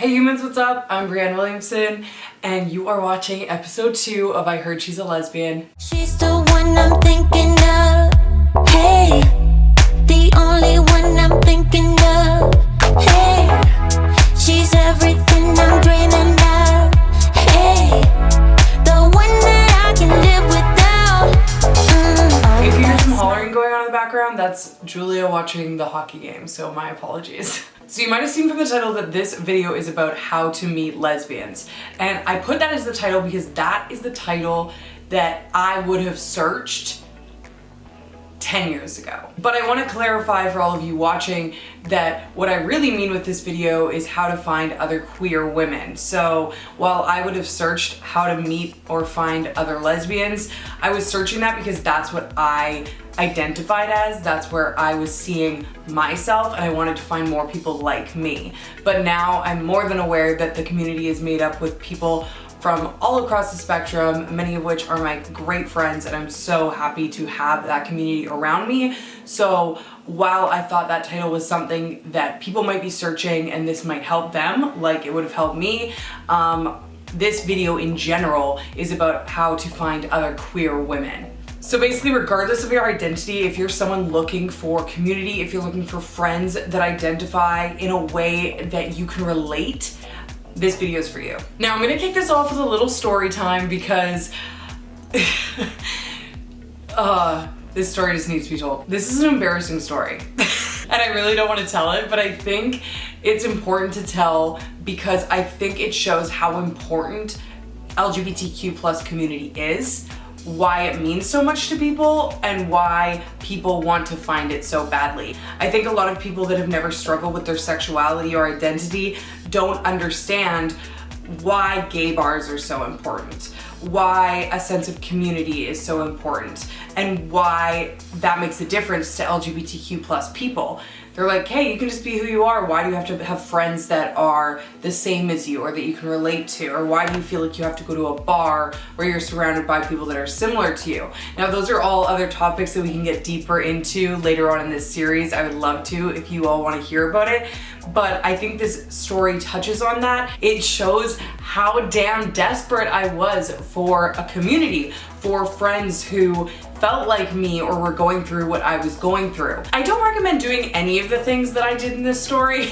Hey humans, what's up? I'm Breanne Williamson, and you are watching episode 2 of I Heard She's a Lesbian. She's the one I'm thinking of. Hey, the only one I'm thinking of. Hey, she's everything I'm dreaming of. Hey, the one that I can live without. If you hear some hollering going on in the background, that's Julia watching the hockey game, so my apologies. So you might have seen from the title that this video is about how to meet lesbians. And I put that as the title because that is the title that I would have searched 10 years ago. But I want to clarify for all of you watching that what I really mean with this video is how to find other queer women. So while I would have searched how to meet or find other lesbians, I was searching that because that's what I identified as, that's where I was seeing myself, and I wanted to find more people like me. But now I'm more than aware that the community is made up with people from all across the spectrum, many of which are my great friends, and I'm so happy to have that community around me. So while I thought that title was something that people might be searching and this might help them, like it would have helped me, this video in general is about how to find other queer women. So basically, regardless of your identity, if you're someone looking for community, if you're looking for friends that identify in a way that you can relate, this video is for you. Now I'm gonna kick this off with a little story time because this story just needs to be told. This is an embarrassing story and I really don't want to tell it, but I think it's important to tell because I think it shows how important LGBTQ plus community is, why it means so much to people, and why people want to find it so badly. I think a lot of people that have never struggled with their sexuality or identity don't understand why gay bars are so important, why a sense of community is so important, and why that makes a difference to LGBTQ plus people. They're like, hey, you can just be who you are. Why do you have to have friends that are the same as you or that you can relate to? Or why do you feel like you have to go to a bar where you're surrounded by people that are similar to you? Now, those are all other topics that we can get deeper into later on in this series. I would love to if you all want to hear about it. But I think this story touches on that. It shows how damn desperate I was for a community, for friends who felt like me or were going through what I was going through. I don't recommend doing any of the things that I did in this story.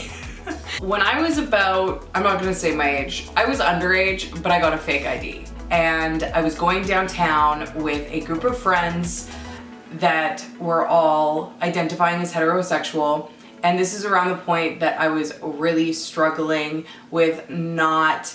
When I was about, I'm not gonna say my age, I was underage, but I got a fake ID. And I was going downtown with a group of friends that were all identifying as heterosexual. And this is around the point that I was really struggling with not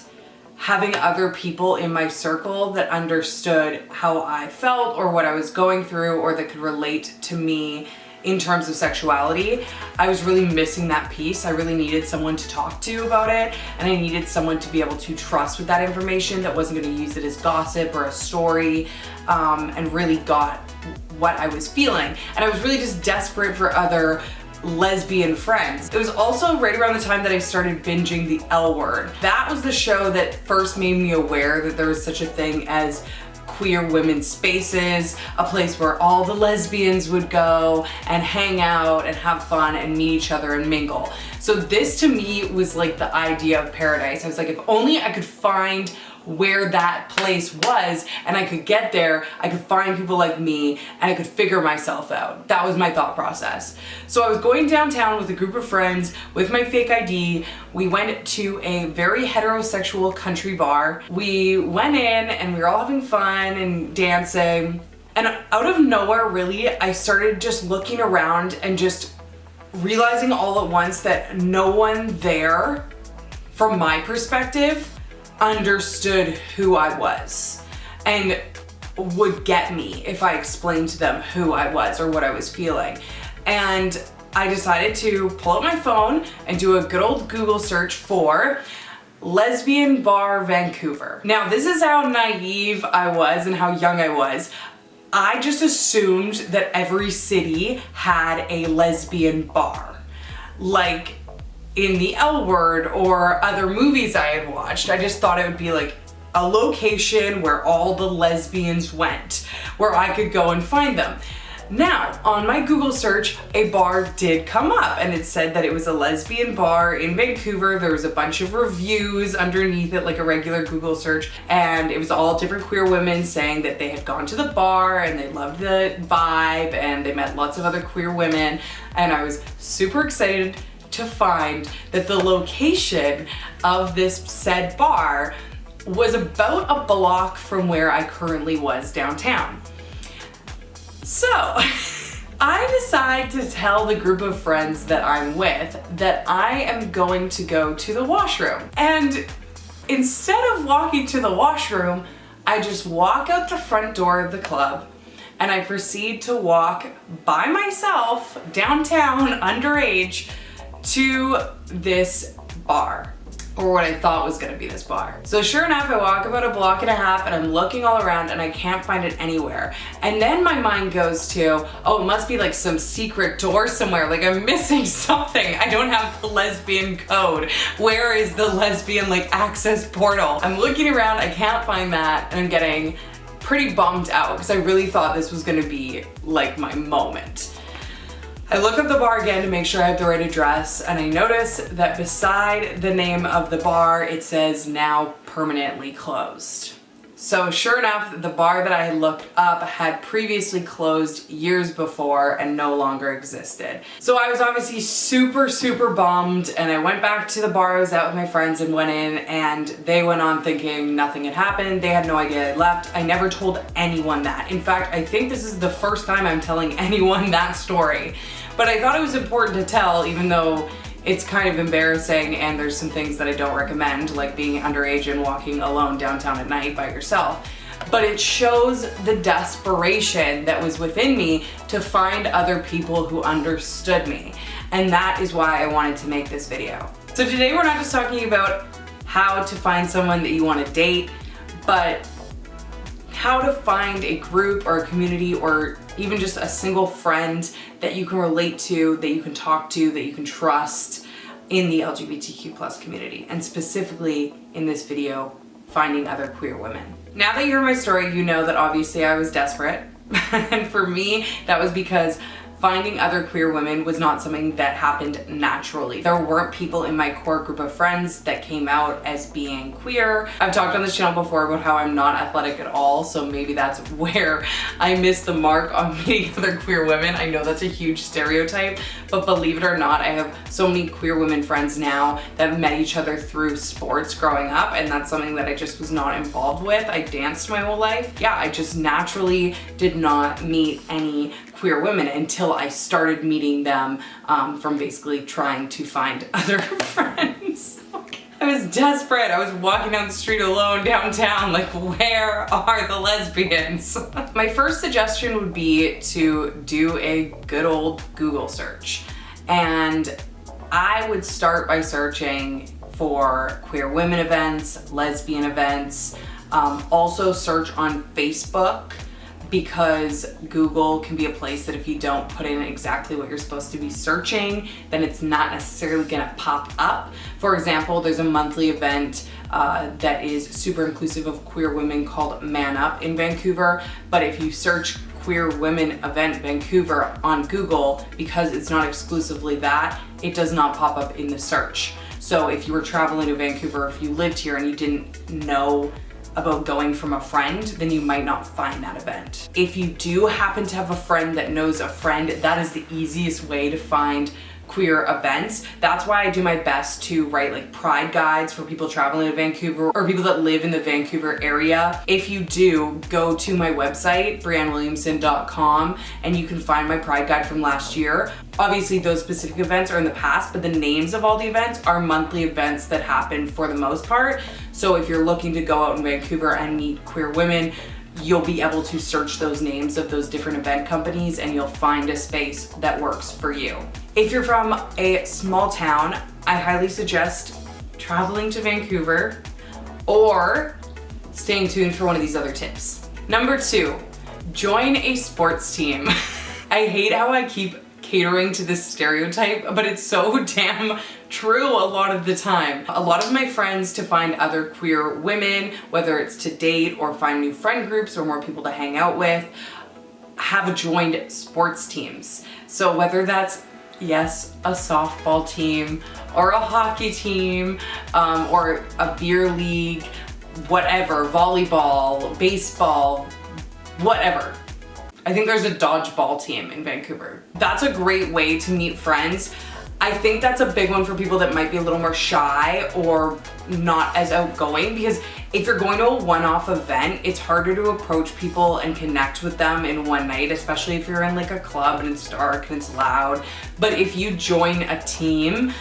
having other people in my circle that understood how I felt or what I was going through or that could relate to me in terms of sexuality. I was really missing that piece. I really needed someone to talk to about it, and I needed someone to be able to trust with that information that wasn't going to use it as gossip or a story, and really got what I was feeling. And I was really just desperate for other lesbian friends. It was also right around the time that I started binging The L Word. That was the show that first made me aware that there was such a thing as queer women's spaces, a place where all the lesbians would go and hang out and have fun and meet each other and mingle. So this to me was like the idea of paradise. I was like, if only I could find where that place was and I could get there, I could find people like me and I could figure myself out. That was my thought process. So I was going downtown with a group of friends with my fake ID. We went to a very heterosexual country bar. We went in and we were all having fun and dancing. And out of nowhere, really, I started just looking around and just realizing all at once that no one there, from my perspective, understood who I was and would get me if I explained to them who I was or what I was feeling. And I decided to pull out my phone and do a good old Google search for Lesbian Bar Vancouver. Now, this is how naive I was and how young I was. I just assumed that every city had a lesbian bar. Like in The L Word or other movies I had watched. I just thought it would be like a location where all the lesbians went, where I could go and find them. Now, on my Google search, a bar did come up and it said that it was a lesbian bar in Vancouver. There was a bunch of reviews underneath it, like a regular Google search, and it was all different queer women saying that they had gone to the bar and they loved the vibe and they met lots of other queer women. And I was super excited to find that the location of this said bar was about a block from where I currently was downtown. So, I decide to tell the group of friends that I'm with that I am going to go to the washroom. And instead of walking to the washroom, I just walk out the front door of the club and I proceed to walk by myself downtown underage to this bar. Or what I thought was gonna be this bar. So sure enough, I walk about a block and a half and I'm looking all around and I can't find it anywhere. And then my mind goes to, oh, it must be like some secret door somewhere, like I'm missing something. I don't have the lesbian code. Where is the lesbian like access portal? I'm looking around, I can't find that, and I'm getting pretty bummed out because I really thought this was gonna be like my moment. I look up the bar again to make sure I have the right address, and I notice that beside the name of the bar, it says now permanently closed. So sure enough, the bar that I had looked up had previously closed years before and no longer existed. So I was obviously super, super bummed, and I went back to the bar I was out with my friends and went in, and they went on thinking nothing had happened. They had no idea I left. I never told anyone that. In fact, I think this is the first time I'm telling anyone that story. But I thought it was important to tell, even though it's kind of embarrassing and there's some things that I don't recommend, like being underage and walking alone downtown at night by yourself. But it shows the desperation that was within me to find other people who understood me. And that is why I wanted to make this video. So today we're not just talking about how to find someone that you want to date, but how to find a group or a community or even just a single friend that you can relate to, that you can talk to, that you can trust in the LGBTQ+ community, and specifically in this video, finding other queer women. Now that you heard my story, you know that obviously I was desperate. And for me, that was because finding other queer women was not something that happened naturally. There weren't people in my core group of friends that came out as being queer. I've talked on this channel before about how I'm not athletic at all, so maybe that's where I missed the mark on meeting other queer women. I know that's a huge stereotype, but believe it or not, I have so many queer women friends now that met each other through sports growing up, and that's something that I just was not involved with. I danced my whole life. Yeah, I just naturally did not meet any queer women until I started meeting them from basically trying to find other friends. I was desperate. I was walking down the street alone downtown, like, where are the lesbians? My first suggestion would be to do a good old Google search. And I would start by searching for queer women events, lesbian events, also search on Facebook, because Google can be a place that if you don't put in exactly what you're supposed to be searching, then it's not necessarily gonna pop up. For example, there's a monthly event that is super inclusive of queer women called Man Up in Vancouver, but if you search Queer Women Event Vancouver on Google, because it's not exclusively that, it does not pop up in the search. So if you were traveling to Vancouver, if you lived here and you didn't know about going from a friend, then you might not find that event. If you do happen to have a friend that knows a friend, that is the easiest way to find queer events. That's why I do my best to write like pride guides for people traveling to Vancouver or people that live in the Vancouver area. If you do, go to my website, BreanneWilliamson.com, and you can find my pride guide from last year. Obviously those specific events are in the past, but the names of all the events are monthly events that happen for the most part. So if you're looking to go out in Vancouver and meet queer women, you'll be able to search those names of those different event companies and you'll find a space that works for you. If you're from a small town, I highly suggest traveling to Vancouver or staying tuned for one of these other tips. Number 2, join a sports team. I hate how I keep catering to this stereotype, but it's so damn true a lot of the time. A lot of my friends, to find other queer women, whether it's to date or find new friend groups or more people to hang out with, have joined sports teams. So whether that's, yes, a softball team or a hockey team, or a beer league, whatever, volleyball, baseball, whatever. I think there's a dodgeball team in Vancouver. That's a great way to meet friends. I think that's a big one for people that might be a little more shy or not as outgoing, because if you're going to a one-off event, it's harder to approach people and connect with them in one night, especially if you're in like a club and it's dark and it's loud. But if you join a team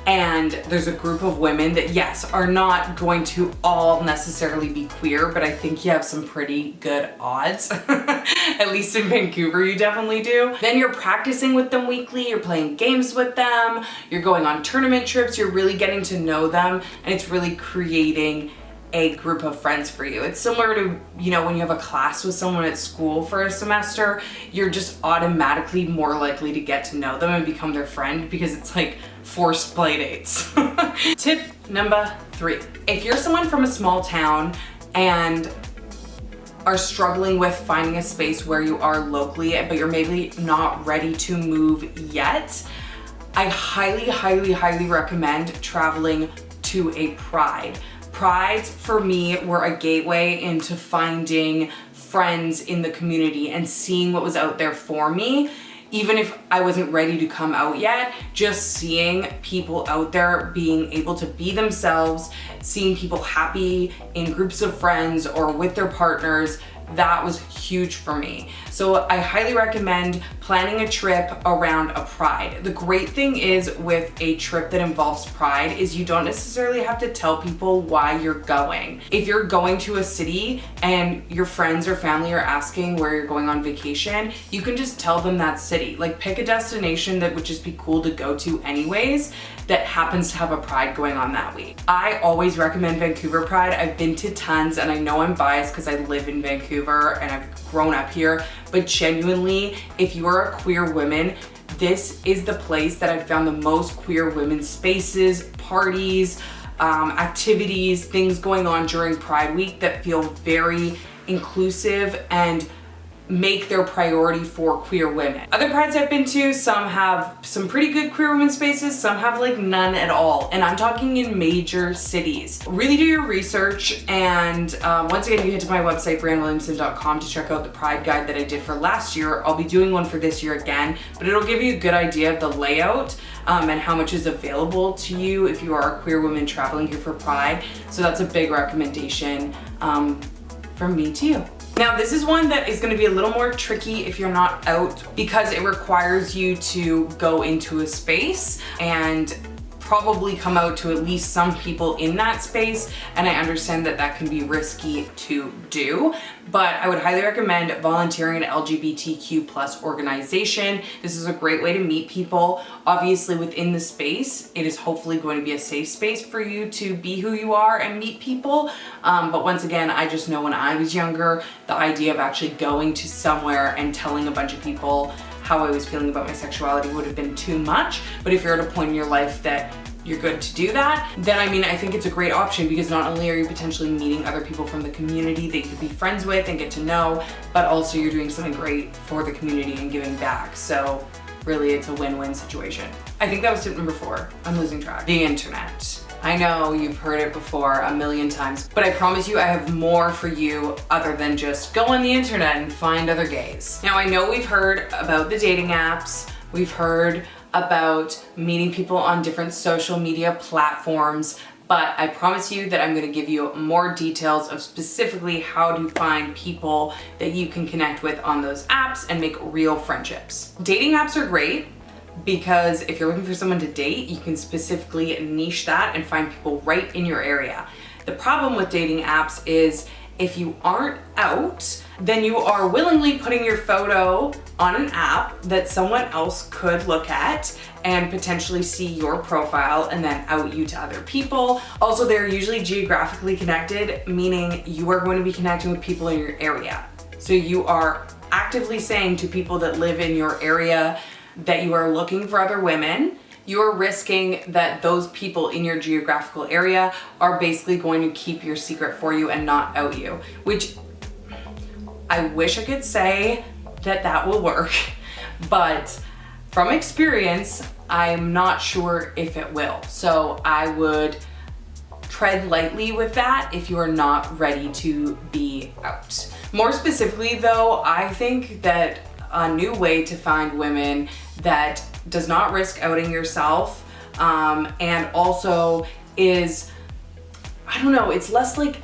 and there's a group of women that, yes, are not going to all necessarily be queer, but I think you have some pretty good odds. At least in Vancouver, you definitely do. Then you're practicing with them weekly, you're playing games with them, you're going on tournament trips, you're really getting to know them, and it's really creating a group of friends for you. It's similar to, you know, when you have a class with someone at school for a semester, you're just automatically more likely to get to know them and become their friend because it's like forced play dates. Tip number 3. If you're someone from a small town and are struggling with finding a space where you are locally, but you're maybe not ready to move yet, I highly, highly, highly recommend traveling to a Pride. Prides for me were a gateway into finding friends in the community and seeing what was out there for me. Even if I wasn't ready to come out yet, just seeing people out there being able to be themselves, seeing people happy in groups of friends or with their partners, that was huge for me. So I highly recommend planning a trip around a Pride. The great thing is with a trip that involves Pride is you don't necessarily have to tell people why you're going. If you're going to a city and your friends or family are asking where you're going on vacation, you can just tell them that city. Like, pick a destination that would just be cool to go to anyways that happens to have a Pride going on that week. I always recommend Vancouver Pride. I've been to tons, and I know I'm biased because I live in Vancouver and I've grown up here, but genuinely, if you are a queer woman, this is the place that I've found the most queer women's spaces, parties, activities, things going on during Pride Week that feel very inclusive and make their priority for queer women. Other Prides I've been to, some have some pretty good queer women spaces, some have like none at all. And I'm talking in major cities. Really do your research, and once again, you head to my website, BreanneWilliamson.com, to check out the Pride guide that I did for last year. I'll be doing one for this year again, but it'll give you a good idea of the layout and how much is available to you if you are a queer woman traveling here for Pride. So that's a big recommendation from me to you. Now, this is one that is going to be a little more tricky if you're not out, because it requires you to go into a space and probably come out to at least some people in that space, and I understand that that can be risky to do, but I would highly recommend volunteering at an LGBTQ+ organization. This is a great way to meet people. Obviously, within the space, it is hopefully going to be a safe space for you to be who you are and meet people. But once again, I just know when I was younger, the idea of actually going to somewhere and telling a bunch of people how I was feeling about my sexuality would have been too much. But if you're at a point in your life that you're good to do that, then I mean, I think it's a great option, because not only are you potentially meeting other people from the community that you could be friends with and get to know, but also you're doing something great for the community and giving back. So really, it's a win-win situation. I think that was tip number 4. I'm losing track. The internet. I know you've heard it before a million times, but I promise you I have more for you other than just go on the internet and find other gays. Now, I know we've heard about the dating apps, we've heard about meeting people on different social media platforms, but I promise you that I'm going to give you more details of specifically how to find people that you can connect with on those apps and make real friendships. Dating apps are great because if you're looking for someone to date, you can specifically niche that and find people right in your area. The problem with dating apps is if you aren't out, then you are willingly putting your photo on an app that someone else could look at and potentially see your profile and then out you to other people. Also, they're usually geographically connected, meaning you are going to be connecting with people in your area. So you are actively saying to people that live in your area that you are looking for other women. You're risking that those people in your geographical area are basically going to keep your secret for you and not out you, which I wish I could say that that will work, but from experience, I'm not sure if it will. So I would tread lightly with that if you are not ready to be out. More specifically though, I think that a new way to find women that does not risk outing yourself, and also is, I don't know, it's less like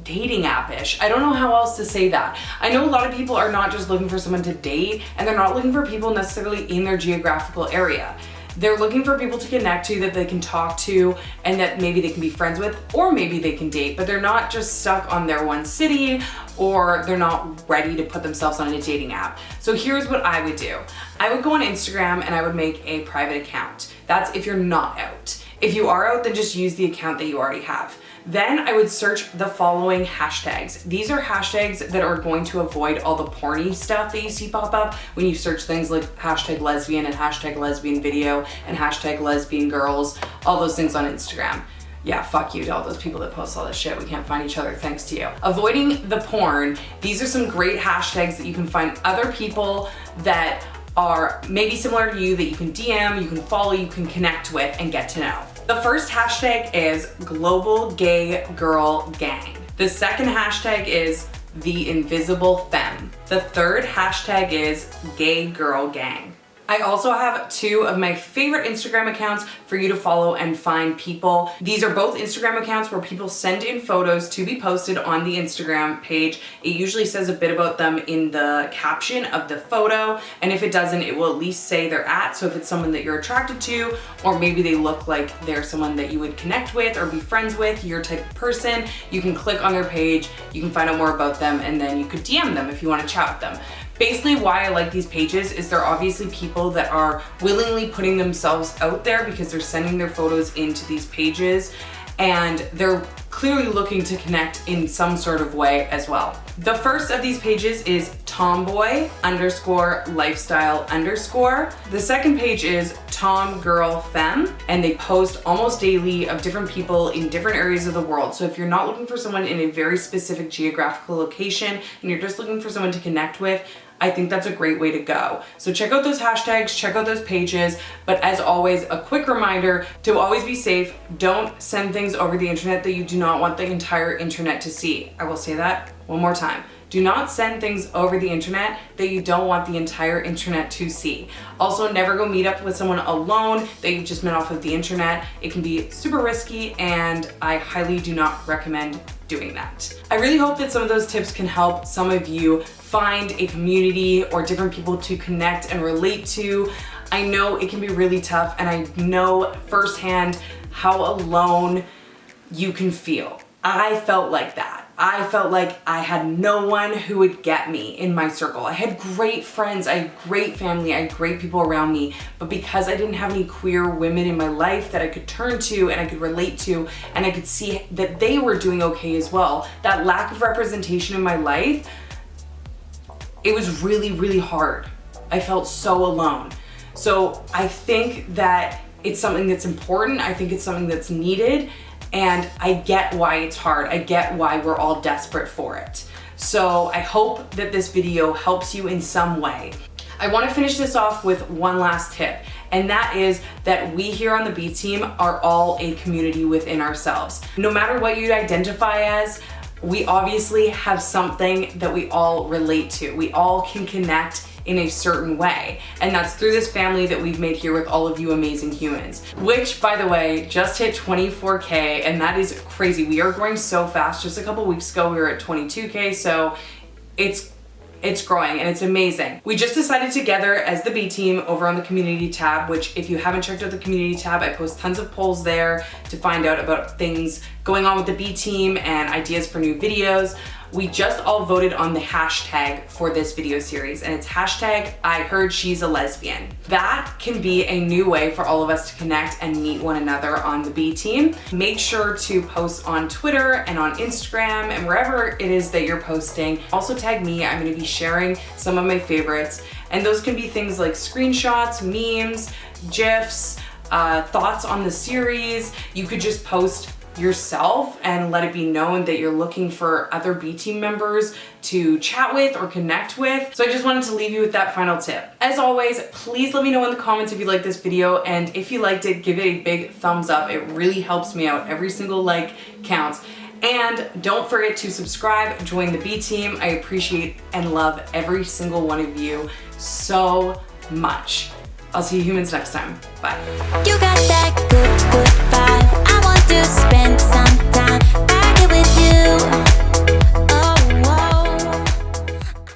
dating app-ish. I don't know how else to say that. I know a lot of people are not just looking for someone to date, and they're not looking for people necessarily in their geographical area. They're looking for people to connect to, that they can talk to, and that maybe they can be friends with, or maybe they can date, but they're not just stuck on their one city, or they're not ready to put themselves on a dating app. So here's what I would do. I would go on Instagram and I would make a private account. That's if you're not out. If you are out, then just use the account that you already have. Then I would search the following hashtags. These are hashtags that are going to avoid all the porny stuff that you see pop up when you search things like hashtag lesbian and hashtag lesbian video and hashtag lesbian girls, all those things on Instagram. Yeah, fuck you to all those people that post all this shit. We can't find each other thanks to you. Avoiding the porn. These are some great hashtags that you can find other people that are maybe similar to you that you can DM, you can follow, you can connect with and get to know. The first hashtag is Global Gay Girl Gang. The second hashtag is The Invisible Femme. The third hashtag is Gay Girl Gang. I also have two of my favorite Instagram accounts for you to follow and find people. These are both Instagram accounts where people send in photos to be posted on the Instagram page. It usually says a bit about them in the caption of the photo, and if it doesn't, it will at least say they're at. So if it's someone that you're attracted to, or maybe they look like they're someone that you would connect with or be friends with, your type of person, you can click on their page, you can find out more about them, and then you could DM them if you want to chat with them. Basically, why I like these pages is they're obviously people that are willingly putting themselves out there because they're sending their photos into these pages, and they're clearly looking to connect in some sort of way as well. The first of these pages is tomboy_lifestyle_. The second page is tomgirlfemme, and they post almost daily of different people in different areas of the world. So if you're not looking for someone in a very specific geographical location and you're just looking for someone to connect with, I think that's a great way to go. So check out those hashtags, check out those pages, but as always, a quick reminder to always be safe. Don't send things over the internet that you do not want the entire internet to see. I will say that one more time. Do not send things over the internet that you don't want the entire internet to see. Also, never go meet up with someone alone that you've just met off of the internet. It can be super risky, and I highly do not recommend doing that. I really hope that some of those tips can help some of you find a community or different people to connect and relate to. I know it can be really tough, and I know firsthand how alone you can feel. I felt like that. I felt like I had no one who would get me in my circle. I had great friends, I had great family, I had great people around me, but because I didn't have any queer women in my life that I could turn to and I could relate to, and I could see that they were doing okay as well, that lack of representation in my life, it was really, really hard. I felt so alone. So I think that it's something that's important. I think it's something that's needed. And I get why it's hard. I get why we're all desperate for it. So I hope that this video helps you in some way. I want to finish this off with one last tip, and that is that we here on the B team are all a community within ourselves. No matter what you identify as, we obviously have something that we all relate to. We all can connect in a certain way. And that's through this family that we've made here with all of you amazing humans, which, by the way, just hit 24K, and that is crazy. We are growing so fast. Just a couple weeks ago, we were at 22K, so it's growing and it's amazing. We just decided together as the B team over on the community tab, which if you haven't checked out the community tab, I post tons of polls there to find out about things going on with the B team and ideas for new videos. We just all voted on the hashtag for this video series, and it's hashtag I heard she's a lesbian. That can be a new way for all of us to connect and meet one another on the B team. Make sure to post on Twitter and on Instagram and wherever it is that you're posting. Also tag me. I'm going to be sharing some of my favorites, and those can be things like screenshots, memes, GIFs, thoughts on the series. You could just post yourself and let it be known that you're looking for other B team members to chat with or connect with. So I just wanted to leave you with that final tip. As always, please let me know in the comments if you liked this video, and if you liked it, give it a big thumbs up. It really helps me out. Every single like counts. And don't forget to subscribe, join the B team. I appreciate and love every single one of you so much. I'll see you humans next time. Bye. You got that good, good vibe. I want to spend